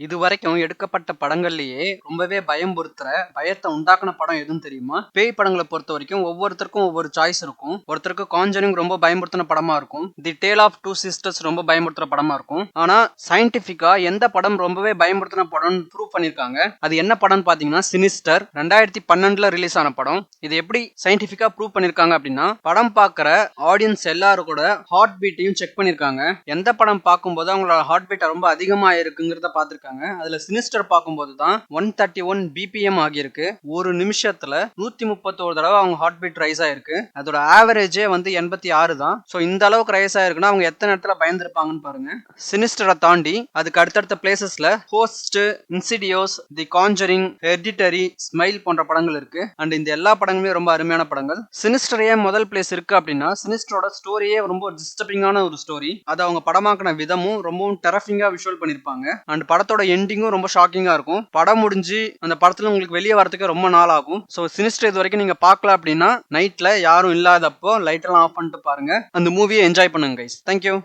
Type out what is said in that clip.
இது வரைக்கும் எடுக்கப்பட்ட படங்கள்லயே ரொம்பவே பயமுறுத்துற பயத்தை உண்டாக்குன படம் எதுவும் தெரியுமா? பேய் படங்களை பொறுத்த வரைக்கும் ஒவ்வொருத்தருக்கும் ஒவ்வொரு சாய்ஸ் இருக்கும். ஒருத்தருக்கு காஞ்சரிங் ரொம்ப பயமுறுத்தின படமா இருக்கும். The tale of two sisters ரொம்ப பயமுறுத்துற படமா இருக்கும். ஆனா சயின்டிபிக்கா எந்த படம் ரொம்பவே பயமுறுத்தின படம் ப்ரூவ் பண்ணிருக்காங்க. அது என்ன படம் பாத்தீங்கன்னா சினிஸ்டர் 2012 ரிலீஸ் ஆன படம். இது எப்படி சயின்டிபிக்கா ப்ரூவ் பண்ணிருக்காங்க அப்படின்னா, படம் பாக்குற ஆடியன்ஸ் எல்லாரும் கூட ஹார்ட் பீட்டையும் செக் பண்ணிருக்காங்க. எந்த படம் பார்க்கும்போது அவங்களோட ஹார்ட் பீட் ரொம்ப அதிகமா இருக்குங்கிறத பாத்துருக்காங்க. அதுல சினிஸ்டர் பார்க்கும்போது தான் 131 BPM ஆகியிருக்கு. ஒரு நிமிஷத்துல 131 தடவை அவங்க ஹார்ட் பீட் ரைஸ் ஆயிருக்கு. அதோட ஆவரேஜே வந்து 86 தான். சோ இந்த அளவுக்கு ரைஸ் ஆயிருக்குன்னா அவங்க எத்தனை இடத்துல பயந்துருப்பாங்கன்னு பாருங்க. சினிஸ்டரை தாண்டி அதுக்கு அடுத்தடுத்த பிளேசஸ்ல ஹோஸ்ட், இன்சிடியோஸ், தி காஞ்சரிங், ஹெரிடிட்டரி, ஸ்மைல் போன்ற படங்கள் இருக்கு. அண்ட் இந்த எல்லா படங்களுமே ரொம்ப அருமையான படங்கள். சினிஸ்டரே முதல் பிளேஸ் இருக்கு அப்படின்னா சினிஸ்டரோட ஸ்டோரியே ரொம்ப டிஸ்டர்பிங்கான ஒரு ஸ்டோரி. அதை அவங்க படமாக்கின விதமும் ரொம்பவும் டெரஃபிங்கா விஷுவல் பண்ணிருப்பாங்க. அண்ட் படத்தோட எண்டிங்கும் ரொம்ப ஷாக்கிங்கா இருக்கும். படம் முடிஞ்சு அந்த படத்துல உங்களுக்கு வெளியே வரதுக்கு ரொம்ப நாள் ஆகும். சோ சினிஸ்டர் இது வரைக்கும் நீங்க பார்க்கல அப்படின்னா நைட்ல யாரும் இல்லாதப்போ லைட் எல்லாம் ஆஃப் பண்ணிட்டு பாருங்க. அந்த மூவியை என்ஜாய் பண்ணுங்க கைஸ். தேங்க்யூ.